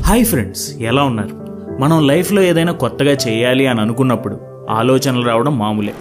Hi friends, ఎలా ఉన్నారు? మనం లైఫ్లో ఏదైనా కొత్తగా చేయాలి అని అనుకున్నప్పుడు ఆలోచనలు రావడం మామూలే.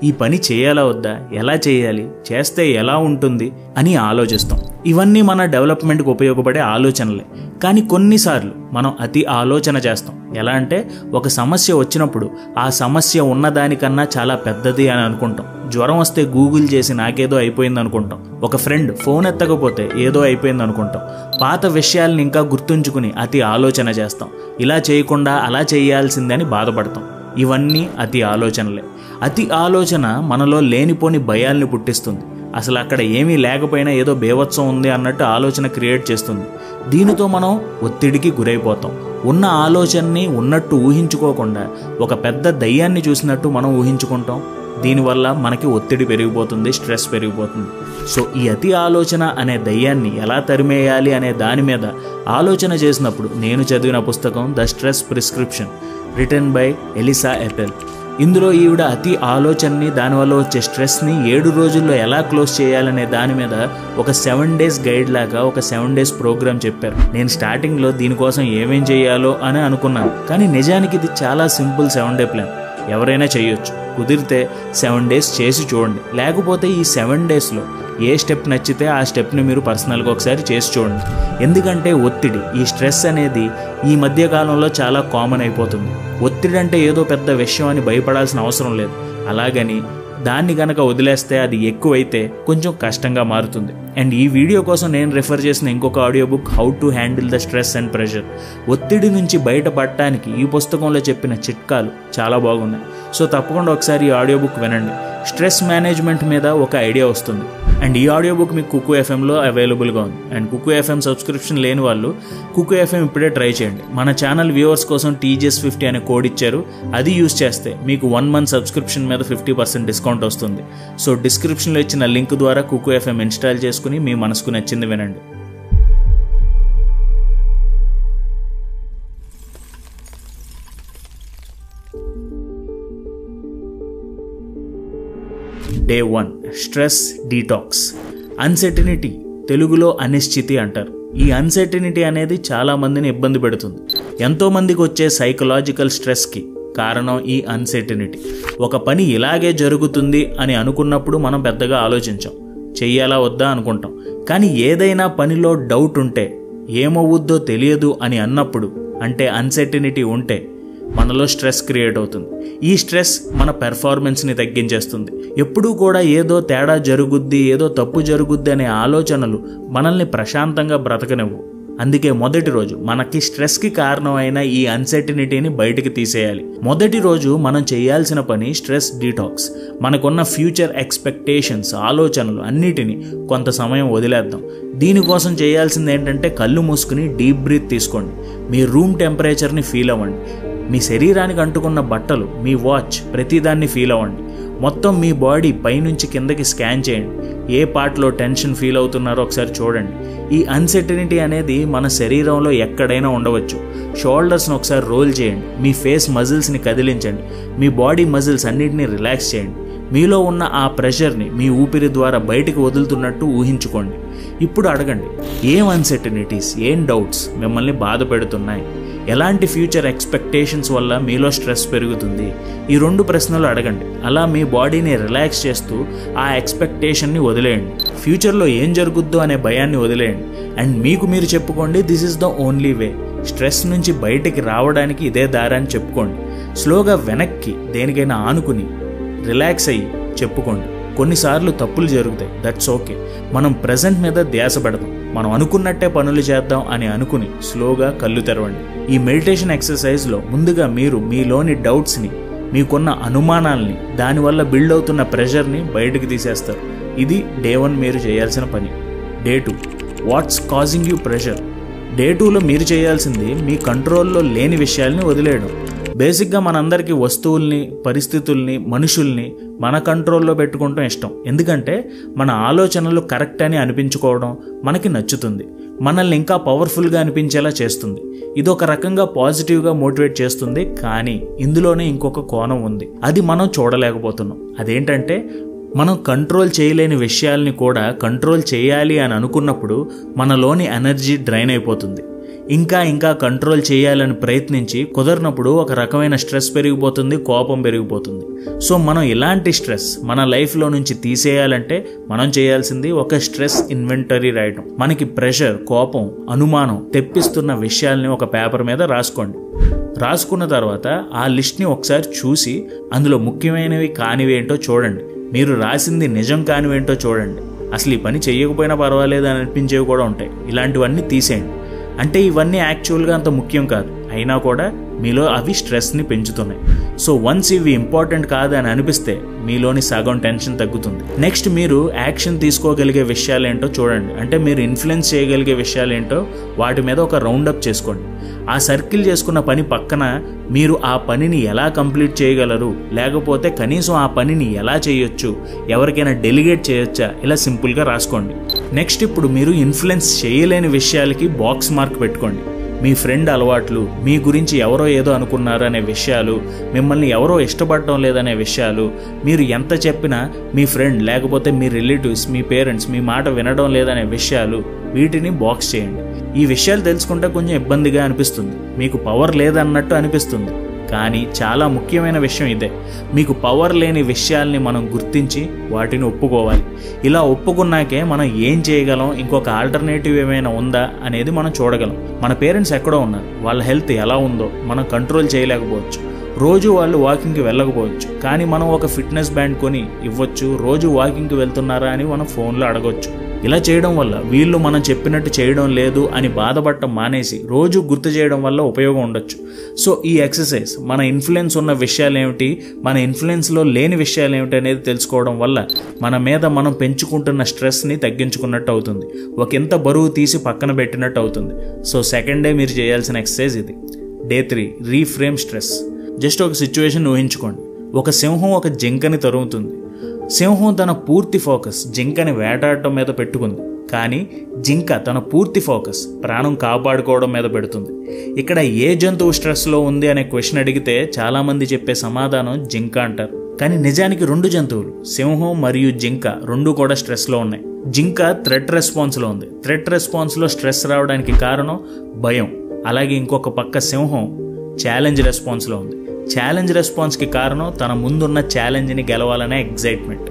ఈ పని చేయాలా వద్దా, ఎలా చేయాలి, చేస్తే ఎలా ఉంటుంది అని ఆలోచిస్తాం. ఇవన్నీ మన డెవలప్మెంట్కి ఉపయోగపడే ఆలోచనలే. కానీ కొన్నిసార్లు మనం అతి ఆలోచన చేస్తాం. ఎలా అంటే, ఒక సమస్య వచ్చినప్పుడు ఆ సమస్య ఉన్నదానికన్నా చాలా పెద్దది అని అనుకుంటాం. జ్వరం వస్తే గూగుల్ చేసి నాకేదో అయిపోయింది అనుకుంటాం. ఒక ఫ్రెండ్ ఫోన్ ఎత్తకపోతే ఏదో అయిపోయింది అనుకుంటాం. పాత విషయాలను ఇంకా గుర్తుంచుకుని అతి ఆలోచన చేస్తాం. ఇలా చేయకుండా అలా చేయాల్సిందని బాధపడతాం. ఇవన్నీ అతి ఆలోచనలే. అతి ఆలోచన మనలో లేనిపోని భయాల్ని పుట్టిస్తుంది. అసలు అక్కడ ఏమీ లేకపోయినా ఏదో బేవత్సం ఉంది అన్నట్టు ఆలోచన క్రియేట్ చేస్తుంది. దీనితో మనం ఒత్తిడికి గురైపోతాం. ఉన్న ఆలోచనని ఉన్నట్టు ఊహించుకోకుండా ఒక పెద్ద దయ్యాన్ని చూసినట్టు మనం ఊహించుకుంటాం. దీనివల్ల మనకి ఒత్తిడి పెరిగిపోతుంది, స్ట్రెస్ పెరిగిపోతుంది. సో ఈ అతి ఆలోచన అనే దయ్యాన్ని ఎలా తరిమేయాలి అనే దాని మీద ఆలోచన చేసినప్పుడు నేను చదివిన పుస్తకం the stress prescription, written by Elissa Epel. ఇందులో ఈవిడ అతి ఆలోచనని, దానివల్ల వచ్చే స్ట్రెస్ని 7 రోజుల్లో ఎలా క్లోజ్ చేయాలనే దాని మీద ఒక 7 days గైడ్ లాగా ఒక 7 days ప్రోగ్రామ్ చెప్పారు. నేను స్టార్టింగ్లో దీనికోసం ఏమేం చేయాలో అని అనుకున్నాను. కానీ నిజానికి ఇది చాలా సింపుల్ 7 day ప్లాన్. ఎవరైనా చేయొచ్చు. కుదిరితే 7 days చేసి చూడండి. లేకపోతే ఈ 7 daysలో ఏ స్టెప్ నచ్చితే ఆ స్టెప్ని మీరు పర్సనల్గా ఒకసారి చేసి చూడండి. ఎందుకంటే ఒత్తిడి, ఈ స్ట్రెస్ అనేది ఈ మధ్యకాలంలో చాలా కామన్ అయిపోతుంది. ఒత్తిడి అంటే ఏదో పెద్ద విషయం అని భయపడాల్సిన అవసరం లేదు. అలాగని దాన్ని కనుక వదిలేస్తే అది ఎక్కువైతే కొంచెం కష్టంగా మారుతుంది. అండ్ ఈ వీడియో కోసం నేను రిఫర్ చేసిన ఇంకొక audio book how to handle the stress and pressure. ఒత్తిడి నుంచి బయటపడటానికి ఈ పుస్తకంలో చెప్పిన చిట్కాలు చాలా బాగున్నాయి. సో తప్పకుండా ఒకసారి ఈ ఆడియో బుక్ వినండి. స్ట్రెస్ మేనేజ్మెంట్ మీద ఒక ఐడియా వస్తుంది. అండ్ ఈ ఆడియో బుక్ మీకు కుకు ఎఫ్ఎంలో అవైలబుల్గా ఉంది. అండ్ కుకు ఎఫ్ఎం సబ్స్క్రిప్షన్ లేని వాళ్ళు కుకు ఎఫ్ఎం ఇప్పుడే ట్రై చేయండి. మన ఛానల్ వ్యూవర్స్ కోసం TGS50 అనే కోడ్ ఇచ్చారు. అది యూజ్ చేస్తే మీకు 1 month సబ్స్క్రిప్షన్ మీద 50% డిస్కౌంట్ వస్తుంది. సో డిస్క్రిప్షన్లో ఇచ్చిన లింక్ ద్వారా కుకు ఎఫ్ఎం ఇన్స్టాల్ చేసుకుని మీ మనసుకు నచ్చింది వినండి. Day 1, stress detox. అన్సర్టనిటీ, తెలుగులో అనిశ్చితి అంటారు. ఈ అన్సర్టనిటీ అనేది చాలా మందిని ఇబ్బంది పెడుతుంది. ఎంతోమందికి వచ్చే సైకలాజికల్ స్ట్రెస్కి కారణం ఈ అన్సర్టనిటీ. ఒక పని ఇలాగే జరుగుతుంది అని అనుకున్నప్పుడు మనం పెద్దగా ఆలోచించాం, చెయ్యాలా వద్దా అనుకుంటాం. కానీ ఏదైనా పనిలో డౌట్ ఉంటే, ఏమవుద్దో తెలియదు అని అన్నప్పుడు, అంటే అన్సర్టనిటీ ఉంటే మనలో స్ట్రెస్ క్రియేట్ అవుతుంది. ఈ స్ట్రెస్ మన పెర్ఫార్మెన్స్ని తగ్గించేస్తుంది. ఎప్పుడూ కూడా ఏదో తేడా జరుగుద్ది, ఏదో తప్పు జరుగుద్ది అనే ఆలోచనలు మనల్ని ప్రశాంతంగా బ్రతకనివ్వు. అందుకే మొదటి రోజు మనకి స్ట్రెస్కి కారణమైన ఈ అన్సర్టనిటీని బయటికి తీసేయాలి. మొదటి రోజు మనం చేయాల్సిన పని స్ట్రెస్ డీటాక్స్. మనకున్న ఫ్యూచర్ ఎక్స్పెక్టేషన్స్, ఆలోచనలు అన్నిటినీ కొంత సమయం వదిలేద్దాం. దీనికోసం చేయాల్సింది ఏంటంటే, కళ్ళు మూసుకుని డీప్ బ్రీత్ తీసుకోండి. మీ రూమ్ టెంపరేచర్ని ఫీల్ అవ్వండి. మీ శరీరానికి అంటుకున్న బట్టలు, మీ వాచ్, ప్రతిదాన్ని ఫీల్ అవ్వండి. మొత్తం మీ బాడీ పైనుంచి కిందకి స్కాన్ చేయండి. ఏ పార్ట్లో టెన్షన్ ఫీల్ అవుతున్నారో ఒకసారి చూడండి. ఈ అన్సర్టనిటీ అనేది మన శరీరంలో ఎక్కడైనా ఉండవచ్చు. షోల్డర్స్ని ఒకసారి రోల్ చేయండి. మీ ఫేస్ మజిల్స్ని కదిలించండి. మీ బాడీ మజిల్స్ అన్నిటినీ రిలాక్స్ చేయండి. మీలో ఉన్న ఆ ప్రెషర్ని మీ ఊపిరి ద్వారా బయటికి వదులుతున్నట్టు ఊహించుకోండి. ఇప్పుడు అడగండి, ఏం అన్సర్టనిటీస్, ఏం డౌట్స్ మిమ్మల్ని బాధ పెడుతున్నాయి? ఎలాంటి ఫ్యూచర్ ఎక్స్పెక్టేషన్స్ వల్ల మీలో స్ట్రెస్ పెరుగుతుంది? ఈ 2 ప్రశ్నలు అడగండి. అలా మీ బాడీని రిలాక్స్ చేస్తూ ఆ ఎక్స్పెక్టేషన్ని వదిలేయండి. ఫ్యూచర్లో ఏం జరుగుద్దో అనే భయాన్ని వదిలేయండి. అండ్ మీకు మీరు చెప్పుకోండి, this is the only way. Stress నుంచి బయటికి రావడానికి ఇదే దారి అని చెప్పుకోండి. స్లోగా వెనక్కి దేనికైనా ఆనుకుని రిలాక్స్ అయ్యి చెప్పుకోండి. కొన్నిసార్లు తప్పులు జరుగుతాయి, దట్స్ ఓకే. మనం ప్రెజెంట్ మీద ధ్యాస పెడదాం. మనం అనుకున్నట్టే పనులు చేద్దాం అని అనుకుని స్లోగా కళ్ళు తెరవండి. ఈ మెడిటేషన్ ఎక్సర్సైజ్లో ముందుగా మీరు మీలోని డౌట్స్ని, మీకున్న అనుమానాల్ని, దానివల్ల బిల్డ్ అవుతున్న ప్రెషర్ని బయటకు తీసేస్తారు. ఇది Day 1 మీరు చేయాల్సిన పని. Day 2, what's causing you pressure. Day 2లో మీరు చేయాల్సింది మీ కంట్రోల్లో లేని విషయాల్ని వదిలేయడం. బేసిక్గా మనందరికీ వస్తువుల్ని, పరిస్థితుల్ని, మనుషుల్ని మన కంట్రోల్లో పెట్టుకోవడం ఇష్టం. ఎందుకంటే మన ఆలోచనలు కరెక్ట్ అని అనిపించుకోవడం మనకి నచ్చుతుంది. మనల్ని ఇంకా పవర్ఫుల్గా అనిపించేలా చేస్తుంది. ఇది ఒక రకంగా పాజిటివ్గా మోటివేట్ చేస్తుంది. కానీ ఇందులోనే ఇంకొక కోణం ఉంది. అది మనం చూడలేకపోతున్నాం. అదేంటంటే, మనం కంట్రోల్ చేయలేని విషయాల్ని కూడా కంట్రోల్ చేయాలి అని అనుకున్నప్పుడు మనలోని ఎనర్జీ డ్రైన్ అయిపోతుంది. ఇంకా ఇంకా కంట్రోల్ చేయాలని ప్రయత్నించి కుదరినప్పుడు ఒక రకమైన స్ట్రెస్ పెరిగిపోతుంది, కోపం పెరిగిపోతుంది. సో మనం ఇలాంటి స్ట్రెస్ మన లైఫ్లో నుంచి తీసేయాలంటే మనం చేయాల్సింది ఒక స్ట్రెస్ ఇన్వెంటరీ రాయడం. మనకి ప్రెషర్, కోపం, అనుమానం తెప్పిస్తున్న విషయాల్ని ఒక పేపర్ మీద రాసుకోండి. రాసుకున్న తర్వాత ఆ లిస్ట్ని ఒకసారి చూసి అందులో ముఖ్యమైనవి కానివి ఏంటో చూడండి. మీరు రాసింది నిజం కానివేంటో చూడండి. అసలు ఈ పని చేయకపోయినా పర్వాలేదు అని అనిపించేవి కూడా ఉంటాయి. ఇలాంటివన్నీ తీసేయండి. అంటే ఇవన్నీ యాక్చువల్గా అంత ముఖ్యం కాదు, అయినా కూడా మీలో అవి స్ట్రెస్ని పెంచుతున్నాయి. సో వన్స్ ఇవి ఇంపార్టెంట్ కాదు అని అనిపిస్తే మీలోని సగం టెన్షన్ తగ్గుతుంది. నెక్స్ట్ మీరు యాక్షన్ తీసుకోగలిగే విషయాలు ఏంటో చూడండి. అంటే మీరు ఇన్ఫ్లుయెన్స్ చేయగలిగే విషయాలు ఏంటో వాటి మీద ఒక రౌండప్ చేసుకోండి. ఆ సర్కిల్ చేసుకున్న పని పక్కన మీరు ఆ పనిని ఎలా కంప్లీట్ చేయగలరు, లేకపోతే కనీసం ఆ పనిని ఎలా చేయొచ్చు, ఎవరికైనా డెలిగేట్ చేయొచ్చా, ఇలా సింపుల్గా రాసుకోండి. నెక్స్ట్ ఇప్పుడు మీరు ఇన్ఫ్లుయెన్స్ చేయలేని విషయాలకి బాక్స్ మార్క్ పెట్టుకోండి. మీ ఫ్రెండ్ అలవాట్లు, మీ గురించి ఎవరో ఏదో అనుకున్నారు అనే విషయాలు, మిమ్మల్ని ఎవరో ఇష్టపడటం లేదనే విషయాలు, మీరు ఎంత చెప్పినా మీ ఫ్రెండ్ లేకపోతే మీ రిలేటివ్స్, మీ పేరెంట్స్ మీ మాట వినడం లేదనే విషయాలు, వీటిని బాక్స్ చేయండి. ఈ విషయాలు తెలుసుకుంటే కొంచెం ఇబ్బందిగా అనిపిస్తుంది, మీకు పవర్ లేదన్నట్టు అనిపిస్తుంది. కానీ చాలా ముఖ్యమైన విషయం ఇదే, మీకు పవర్ లేని విషయాల్ని మనం గుర్తించి వాటిని ఒప్పుకోవాలి. ఇలా ఒప్పుకున్నాకే మనం ఏం చేయగలం, ఇంకొక ఆల్టర్నేటివ్ ఏమైనా ఉందా అనేది మనం చూడగలం. మన పేరెంట్స్ ఎక్కడో ఉన్నారు, వాళ్ళ హెల్త్ ఎలా ఉందో మనం కంట్రోల్ చేయలేకపోవచ్చు, రోజు వాళ్ళు వాకింగ్కి వెళ్ళకపోవచ్చు, కానీ మనం ఒక ఫిట్నెస్ బ్యాండ్ కొని ఇవ్వచ్చు, రోజు వాకింగ్కి వెళ్తున్నారా అని మనం ఫోన్లో అడగవచ్చు. ఇలా చేయడం వల్ల వీళ్ళు మనం చెప్పినట్టు చేయడం లేదు అని బాధపడటం మానేసి రోజు గుర్తు చేయడం వల్ల ఉపయోగం ఉండొచ్చు. సో ఈ ఎక్సర్సైజ్ మన ఇన్ఫ్లుయెన్స్ ఉన్న విషయాలు ఏమిటి, మన ఇన్ఫ్లుయెన్స్లో లేని విషయాలు ఏమిటి అనేది తెలుసుకోవడం వల్ల మన మీద మనం పెంచుకుంటున్న స్ట్రెస్ని తగ్గించుకున్నట్టు అవుతుంది, ఒకంత బరువు తీసి పక్కన పెట్టినట్టు అవుతుంది. సో సెకండ్ డే మీరు చేయాల్సిన ఎక్సర్సైజ్ ఇది. Day 3 reframe stress. జస్ట్ ఒక సిచ్యువేషన్ ఊహించుకోండి. ఒక సింహం ఒక జింకని తరుముతుంది. సింహం తన పూర్తి ఫోకస్ జింకని వేటాడటం మీద పెట్టుకుంది, కానీ జింక తన పూర్తి ఫోకస్ ప్రాణం కాపాడుకోవడం మీద పెడుతుంది. ఇక్కడ ఏ జంతువు స్ట్రెస్లో ఉంది అనే క్వశ్చన్ అడిగితే చాలామంది చెప్పే సమాధానం జింక అంటారు. కానీ నిజానికి 2 జంతువులు, సింహం మరియు జింక, 2 కూడా స్ట్రెస్లో ఉన్నాయి. జింక థ్రెట్ రెస్పాన్స్లో ఉంది. థ్రెట్ రెస్పాన్స్లో స్ట్రెస్ రావడానికి కారణం భయం. అలాగే ఇంకొక పక్క సింహం ఛాలెంజ్ రెస్పాన్స్లో ఉంది. ఛాలెంజ్ రెస్పాన్స్కి కారణం తన ముందున్న ఛాలెంజ్ని గెలవాలనే ఎగ్జైట్మెంట్.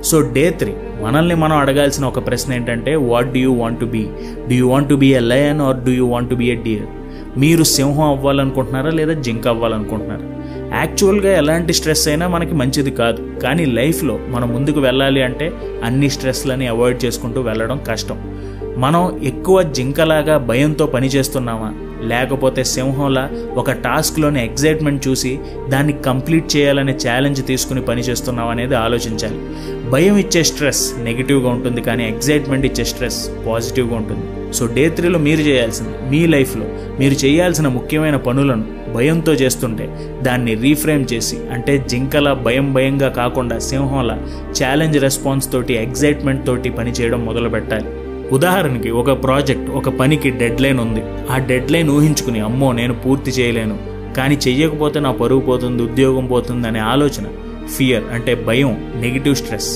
సో డే 3 మనల్ని మనం అడగాల్సిన ఒక ప్రశ్న ఏంటంటే, what do you want to be? Do you want to be a lion or do you want to be a deer? మీరు సింహం అవ్వాలనుకుంటున్నారా లేదా జింక అవ్వాలనుకుంటున్నారా? యాక్చువల్గా ఎలాంటి స్ట్రెస్ అయినా మనకి మంచిది కాదు, కానీ లైఫ్లో మనం ముందుకు వెళ్ళాలి అంటే అన్ని స్ట్రెస్లని అవాయిడ్ చేసుకుంటూ వెళ్ళడం కష్టం. మనం ఎక్కువ జింకలాగా భయంతో పని చేస్తున్నామా, లేకపోతే సింహంలా ఒక టాస్క్లోని ఎగ్జైట్మెంట్ చూసి దాన్ని కంప్లీట్ చేయాలనే ఛాలెంజ్ తీసుకుని పని చేస్తున్నాం అనేది ఆలోచించాలి. భయం ఇచ్చే స్ట్రెస్ నెగిటివ్గా ఉంటుంది, కానీ ఎగ్జైట్మెంట్ ఇచ్చే స్ట్రెస్ పాజిటివ్గా ఉంటుంది. సో డే 3లో మీరు చేయాల్సింది, మీ లైఫ్లో మీరు చేయాల్సిన ముఖ్యమైన పనులను భయంతో చేస్తుంటే దాన్ని రీఫ్రేమ్ చేసి, అంటే జింకలా భయంగా కాకుండా సింహంలా ఛాలెంజ్ రెస్పాన్స్ తోటి, ఎగ్జైట్మెంట్ తోటి పని చేయడం మొదలు పెట్టాలి. ఉదాహరణకి ఒక ప్రాజెక్ట్, ఒక పనికి డెడ్ లైన్ ఉంది. ఆ డెడ్ లైన్ ఊహించుకుని అమ్మో నేను పూర్తి చేయలేను, కానీ చెయ్యకపోతే నా పరువు పోతుంది, ఉద్యోగం పోతుంది అనే ఆలోచన, ఫియర్ అంటే భయం, నెగిటివ్ స్ట్రెస్.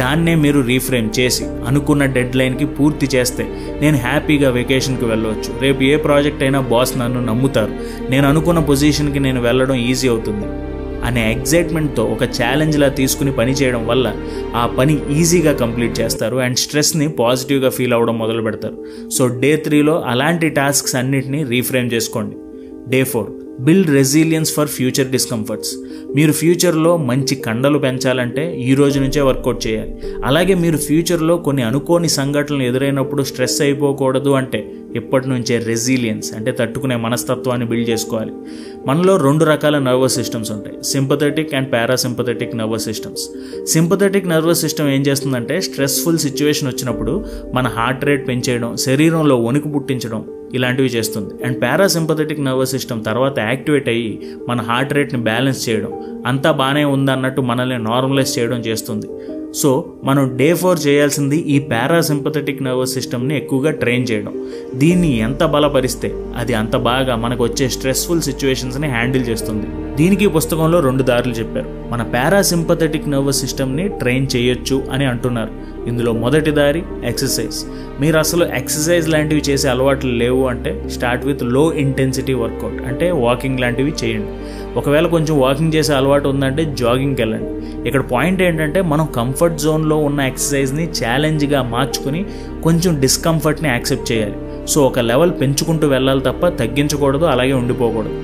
దాన్నే మీరు రీఫ్రేమ్ చేసి అనుకున్న డెడ్ లైన్కి పూర్తి చేస్తే నేను హ్యాపీగా వెకేషన్కి వెళ్ళవచ్చు, రేపు ఏ ప్రాజెక్ట్ అయినా బాస్ నన్ను నమ్ముతారు, నేను అనుకున్న పొజిషన్కి నేను వెళ్ళడం ఈజీ అవుతుంది అనే ఎగ్జైట్మెంట్తో ఒక ఛాలెంజ్లా తీసుకుని పని చేయడం వల్ల ఆ పని ఈజీగా కంప్లీట్ చేస్తారు అండ్ స్ట్రెస్ని పాజిటివ్గా ఫీల్ అవ్వడం మొదలు పెడతారు. సో డే 3లో అలాంటి టాస్క్స్ అన్నిటినీ రీఫ్రేమ్ చేసుకోండి. Day 4 build resilience for future discomforts. మీరు ఫ్యూచర్లో మంచి కండలు పెంచాలంటే ఈ రోజు నుంచే వర్కౌట్ చేయాలి. అలాగే మీరు ఫ్యూచర్లో కొన్ని అనుకోని సంఘటనలు ఎదురైనప్పుడు స్ట్రెస్ అయిపోకూడదు అంటే ఇప్పటి నుంచే రెసిలియన్స్ అంటే తట్టుకునే మనస్తత్వాన్ని బిల్డ్ చేసుకోవాలి. మనలో 2 రకాల నర్వస్ సిస్టమ్స్ ఉంటాయి, sympathetic and parasympathetic nervous systems. Sympathetic nervous system ఏం చేస్తుందంటే స్ట్రెస్ఫుల్ సిచ్యువేషన్ వచ్చినప్పుడు మన హార్ట్ రేట్ పెంచేయడం, శరీరంలో వణుకు పుట్టించడం ఇలాంటివి చేస్తుంది. అండ్ పారాసింపథెటిక్ నర్వస్ సిస్టమ్ తర్వాత యాక్టివేట్ అయ్యి మన హార్ట్ రేట్ని బ్యాలెన్స్ చేయడం, అంతా బాగానే ఉందన్నట్టు మనల్ని నార్మలైజ్ చేయడం చేస్తుంది. సో మనం డే 4 చేయాల్సింది ఈ పారాసింపథెటిక్ నర్వస్ సిస్టమ్ని ఎక్కువగా ట్రైన్ చేయడం. దీన్ని ఎంత బలపరిస్తే అది అంత బాగా మనకు వచ్చే స్ట్రెస్ఫుల్ సిచ్యువేషన్స్ని హ్యాండిల్ చేస్తుంది. దీనికి పుస్తకంలో 2 దారులు చెప్పారు. మన పారాసింపథెటిక్ నర్వస్ సిస్టమ్ని ట్రైన్ చేయొచ్చు అని అంటున్నారు. ఇందులో మొదటి దారి ఎక్సర్సైజ్. మీరు అసలు ఎక్సర్సైజ్ లాంటివి చేసే అలవాట్లు లేవు అంటే స్టార్ట్ విత్ లో ఇంటెన్సిటీ వర్కౌట్, అంటే వాకింగ్ లాంటివి చేయండి. ఒకవేళ కొంచెం వాకింగ్ చేసే అలవాటు ఉందంటే జాగింగ్కి వెళ్ళండి. ఇక్కడ పాయింట్ ఏంటంటే మనం కంఫర్ట్ జోన్లో ఉన్న ఎక్సర్సైజ్ని ఛాలెంజ్గా మార్చుకుని కొంచెం డిస్కంఫర్ట్ని యాక్సెప్ట్ చేయాలి. సో ఒక లెవెల్ పెంచుకుంటూ వెళ్ళాలి తప్ప తగ్గించకూడదు, అలాగే ఉండిపోకూడదు.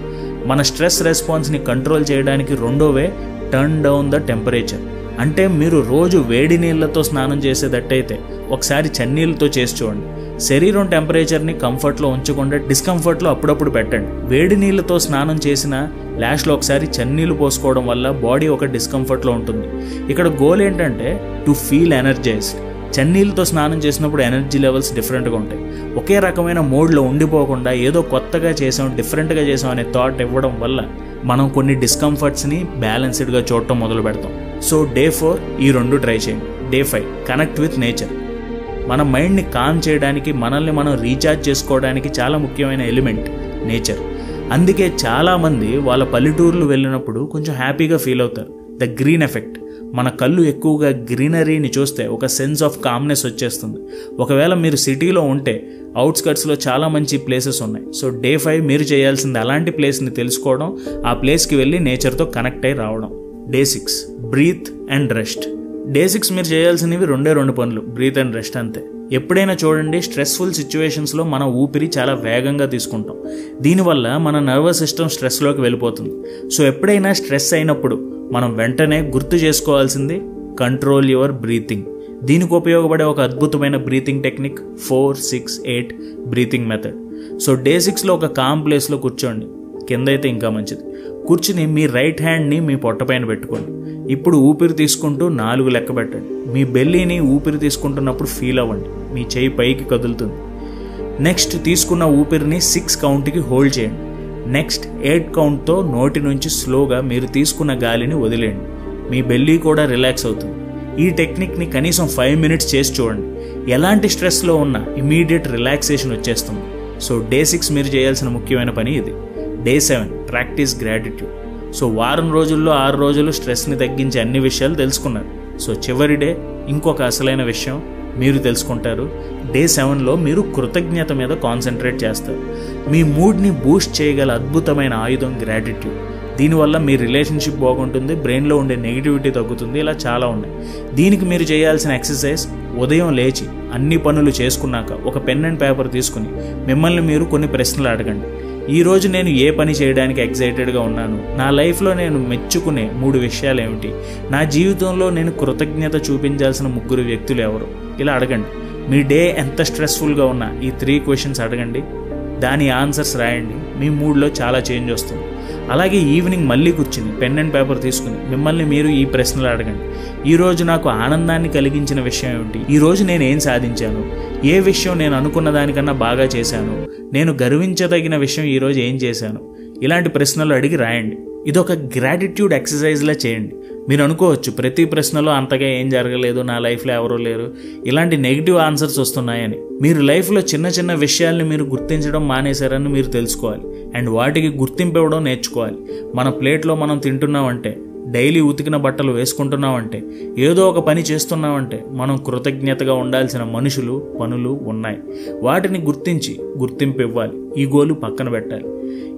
మన స్ట్రెస్ రెస్పాన్స్ని కంట్రోల్ చేయడానికి రెండో వే టర్న్ డౌన్ ద టెంపరేచర్. అంటే మీరు రోజు వేడి నీళ్ళతో స్నానం చేసేటట్టయితే ఒకసారి చన్నీళ్ళతో చేసి చూడండి. శరీరం టెంపరేచర్ని కంఫర్ట్లో ఉంచకుండా డిస్కంఫర్ట్లో అప్పుడప్పుడు పెట్టండి. వేడి నీళ్ళతో స్నానం చేసిన లాస్ట్లో ఒకసారి చన్నీళ్ళు పోసుకోవడం వల్ల బాడీ ఒక డిస్కంఫర్ట్లో ఉంటుంది. ఇక్కడ గోల్ ఏంటంటే టు ఫీల్ ఎనర్జైజ్డ్. చన్నీళ్ళతో స్నానం చేసినప్పుడు ఎనర్జీ లెవెల్స్ డిఫరెంట్గా ఉంటాయి. ఒకే రకమైన మోడ్లో ఉండిపోకుండా ఏదో కొత్తగా చేసాం, డిఫరెంట్గా చేసాం అనే థాట్ ఇవ్వడం వల్ల మనం కొన్ని డిస్కంఫర్ట్స్ని బ్యాలెన్స్డ్గా చూడటం మొదలు పెడతాం. సో డే 4 ఈ 2 ట్రై చేయండి. Day 5 connect with nature. మన మైండ్ని కామ్ చేయడానికి, మనల్ని మనం రీఛార్జ్ చేసుకోవడానికి చాలా ముఖ్యమైన ఎలిమెంట్ నేచర్. అందుకే చాలామంది వాళ్ళ పల్లెటూర్లు వెళ్ళినప్పుడు కొంచెం హ్యాపీగా ఫీల్ అవుతారు. The green effect. మన కళ్ళు ఎక్కువగా గ్రీనరీని చూస్తే ఒక సెన్స్ ఆఫ్ కామ్నెస్ వచ్చేస్తుంది. ఒకవేళ మీరు సిటీలో ఉంటే అవుట్స్కట్స్లో చాలా మంచి ప్లేసెస్ ఉన్నాయి. సో డే 5 మీరు చేయాల్సింది అలాంటి ప్లేస్ని తెలుసుకోవడం, ఆ ప్లేస్కి వెళ్ళి నేచర్తో కనెక్ట్ అయి రావడం. Day 6 breathe and rest. Day 6 మీరు చేయాల్సినవి 2 పనులు, బ్రీత్ అండ్ రెస్ట్ అంతే. ఎప్పుడైనా చూడండి, స్ట్రెస్ఫుల్ సిచ్యువేషన్స్లో మన ఊపిరి చాలా వేగంగా తీసుకుంటాం. దీనివల్ల మన నర్వస్ సిస్టమ్ స్ట్రెస్లోకి వెళ్ళిపోతుంది. సో ఎప్పుడైనా స్ట్రెస్ అయినప్పుడు మనం వెంటనే గుర్తు చేసుకోవాల్సింది కంట్రోల్ యువర్ బ్రీతింగ్. దీనికి ఉపయోగపడే ఒక అద్భుతమైన breathing technique 4-6-8 breathing method. So day 6లో ఒక కామ్ ప్లేస్లో కూర్చోండి, కింద అయితే ఇంకా మంచిది. కూర్చుని మీ రైట్ హ్యాండ్ని మీ పొట్టపైన పెట్టుకోండి. ఇప్పుడు ఊపిరి తీసుకుంటూ 4 లెక్క పెట్టండి. మీ బెల్లీని ఊపిరి తీసుకుంటున్నప్పుడు ఫీల్ అవ్వండి, మీ చేయి పైకి కదులుతుంది. నెక్స్ట్ తీసుకున్న ఊపిరిని 6 కౌంట్కి హోల్డ్ చేయండి. నెక్స్ట్ 8 కౌంట్తో నోటి నుంచి స్లోగా మీరు తీసుకున్న గాలిని వదిలేయండి. మీ బెల్లీ కూడా రిలాక్స్ అవుతుంది. ఈ టెక్నిక్ని కనీసం 5 మినిట్స్ చేసి చూడండి. ఎలాంటి స్ట్రెస్లో ఉన్నా ఇమీడియట్ రిలాక్సేషన్ వచ్చేస్తుంది. సో డే 6 మీరు చేయాల్సిన ముఖ్యమైన పని ఇది. Day 7 practice gratitude. సో వారం రోజుల్లో 6 రోజులు స్ట్రెస్ని తగ్గించే అన్ని విషయాలు తెలుసుకున్నారు. సో చివరి డే ఇంకొక అసలైన విషయం మీరు తెలుసుకుంటారు. డే 7లో మీరు కృతజ్ఞత మీద కాన్సన్ట్రేట్ చేస్తారు. మీ మూడ్ని బూస్ట్ చేయగల అద్భుతమైన ఆయుధం గ్రాటిట్యూడ్. దీనివల్ల మీ రిలేషన్షిప్ బాగుంటుంది, బ్రెయిన్లో ఉండే నెగిటివిటీ తగ్గుతుంది, ఇలా చాలా ఉన్నాయి. దీనికి మీరు చేయాల్సిన ఎక్సర్సైజ్, ఉదయం లేచి అన్ని పనులు చేసుకున్నాక ఒక పెన్ అండ్ పేపర్ తీసుకుని మిమ్మల్ని మీరు కొన్ని ప్రశ్నలు అడగండి. ఈరోజు నేను ఏ పని చేయడానికి ఎక్సైటెడ్గా ఉన్నాను, నా లైఫ్లో నేను మెచ్చుకునే 3 విషయాలు ఏమిటి, నా జీవితంలో నేను కృతజ్ఞత చూపించాల్సిన 3 వ్యక్తులు ఎవరు, ఇలా అడగండి. మీ డే ఎంత స్ట్రెస్ఫుల్గా ఉన్నా ఈ 3 క్వశ్చన్స్ అడగండి, దాని ఆన్సర్స్ రాయండి. మీ మూడ్లో చాలా చేంజ్ వస్తుంది. అలాగే ఈవినింగ్ మళ్ళీ కూర్చుని పెన్ అండ్ పేపర్ తీసుకుని మిమ్మల్ని మీరు ఈ ప్రశ్నలు అడగండి. ఈరోజు నాకు ఆనందాన్ని కలిగించిన విషయం ఏమిటి, ఈరోజు నేను ఏం సాధించాను, ఏ విషయం నేను అనుకున్న దానికన్నా బాగా చేశాను, నేను గర్వించదగిన విషయం ఈరోజు ఏం చేశాను, ఇలాంటి ప్రశ్నలు అడిగి రాయండి. ఇదొక గ్రాటిట్యూడ్ ఎక్సర్సైజ్లా చేయండి. మీరు అనుకోవచ్చు ప్రతి ప్రశ్నలో అంతగా ఏం జరగలేదు, నా లైఫ్లో ఎవరూ లేరు, ఇలాంటి నెగిటివ్ ఆన్సర్స్ వస్తున్నాయని. మీరు లైఫ్లో చిన్న చిన్న విషయాల్ని మీరు గుర్తించడం మానేశారని మీరు తెలుసుకోవాలి అండ్ వాటికి గుర్తింపు ఇవ్వడం నేర్చుకోవాలి. మన ప్లేట్లో మనం తింటున్నామంటే, డైలీ ఉతికిన బట్టలు వేసుకుంటున్నామంటే, ఏదో ఒక పని చేస్తున్నామంటే మనం కృతజ్ఞతగా ఉండాల్సిన మనుషులు, పనులు ఉన్నాయి. వాటిని గుర్తించి గుర్తింపు ఇవ్వాలి, ఈగోలు పక్కన పెట్టాలి.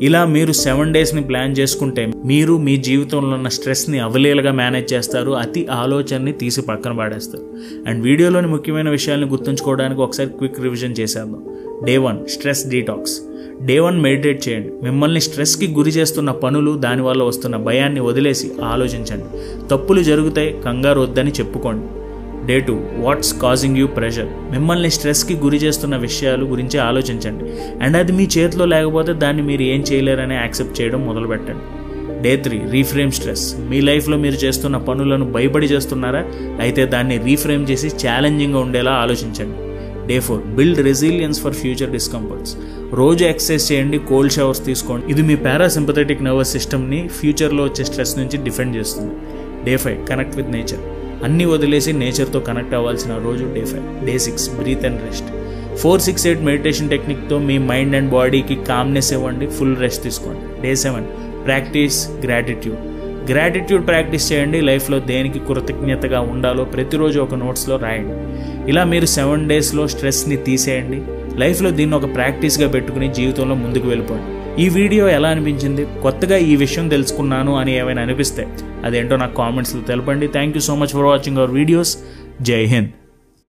ఇలా మీరు 7 డేస్ని ప్లాన్ చేసుకుంటే మీరు మీ జీవితంలో ఉన్న స్ట్రెస్ని అవలీలగా మేనేజ్ చేస్తారు, అతి ఆలోచనని తీసి పక్కన పాడేస్తారు. అండ్ వీడియోలోని ముఖ్యమైన విషయాలను గుర్తుంచుకోవడానికి ఒకసారి క్విక్ రివిజన్ చేసేద్దాం. Day 1 stress detox. Day 1 meditate చేయండి. మిమ్మల్ని స్ట్రెస్కి గురి చేస్తున్న పనులు, దానివల్ల వస్తున్న భయాన్ని వదిలేసి ఆలోచించండి. తప్పులు జరుగుతాయి, కంగారు వద్దని చెప్పుకోండి. Day 2 what's causing you pressure. మిమ్మల్ని స్ట్రెస్కి గురి చేస్తున్న విషయాలు గురించి ఆలోచించండి అండ్ అది మీ చేతిలో లేకపోతే దాన్ని మీరు ఏం చేయలేరని యాక్సెప్ట్ చేయడం మొదలుపెట్టండి. Day 3 reframe stress. మీ లైఫ్లో మీరు చేస్తున్న పనులను భయపడి చేస్తున్నారా, అయితే దాన్ని రీఫ్రేమ్ చేసి ఛాలెంజింగ్గా ఉండేలా ఆలోచించండి. Day 4 build resilience for future discomforts. రోజు ఎక్సర్సైజ్ చేయండి, కోల్డ్ షవర్స్ తీసుకోండి. ఇది మీ పారాసింపథెటిక్ నర్వస్ సిస్టమ్ని ఫ్యూచర్లో వచ్చే స్ట్రెస్ నుంచి డిఫెండ్ చేస్తుంది. Day 5 connect with nature. అన్నీ వదిలేసి నేచర్తో కనెక్ట్ అవ్వాల్సిన రోజు day 5. Day 6 breathe and rest. 4-6-8 meditation టెక్నిక్తో మీ మైండ్ అండ్ బాడీకి కామ్నెస్ ఇవ్వండి, ఫుల్ రెస్ట్ తీసుకోండి. Day 7 practice gratitude. Gratitude practice చేయండి. లైఫ్లో దేనికి కృతజ్ఞతగా ఉండాలో ప్రతిరోజు ఒక నోట్స్లో రాయండి. ఇలా మీరు 7 డేస్లో స్ట్రెస్ని తీసేయండి. లైఫ్లో దీన్ని ఒక ప్రాక్టీస్గా పెట్టుకుని జీవితంలో ముందుకు వెళ్ళిపోండి. ఈ వీడియో ఎలా అనిపించింది? కొత్తగా ఈ విషయం తెలుసుకున్నాను అని ఏమైనా అనిపిస్తే అదేంటో నాకు కామెంట్స్లో తెలపండి. Thank you so much for watching our videos. జై హింద్.